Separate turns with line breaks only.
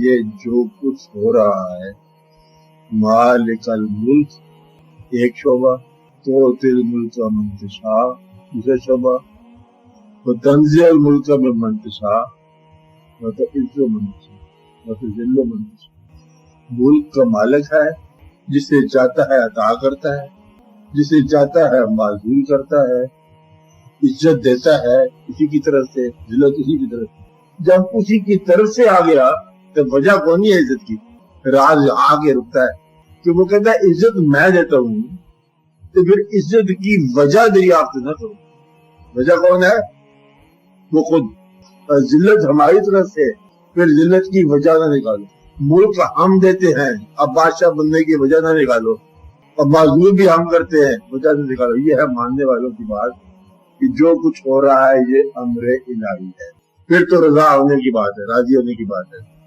ये जो कुछ हो रहा है, मालिकल मुल्क एक शोबा, तो तिल मुल्क मंतशा दूसरा शोबा, वो तंज़िल मुल्क में मंतशा, वो तो इज्जो मंतशा, वो तो जिल्लो मंतशा। मुल्क का मालिक है, जिसे चाहता है अता करता है, जिसे चाहता है माजूल करता है, इज्जत देता है उसी की तरफ से, जिल्लत उसी की तरफ से। जब उसी की तरफ से आ गया तो वजह कौन है इज्जत की? राज आगे रुकता है कि वो कहता है इज्जत मैं देता हूं, तो फिर इज्जत की वजह दरियाफ्त न करो। वजह कौन है? वो खुद। जिल्लत हमारी तरफ से, फिर जिल्लत की वजह ना निकालो। मुल्क हम देते हैं, अब बादशाह बनने की वजह ना निकालो, और माजूर भी हम करते हैं, वजह ना निकालो। ये है मानने वालों की बात कि जो कुछ हो रहा है ये अम्रे इलाही है। फिर तो रजा होने की बात है, राजी होने की बात है।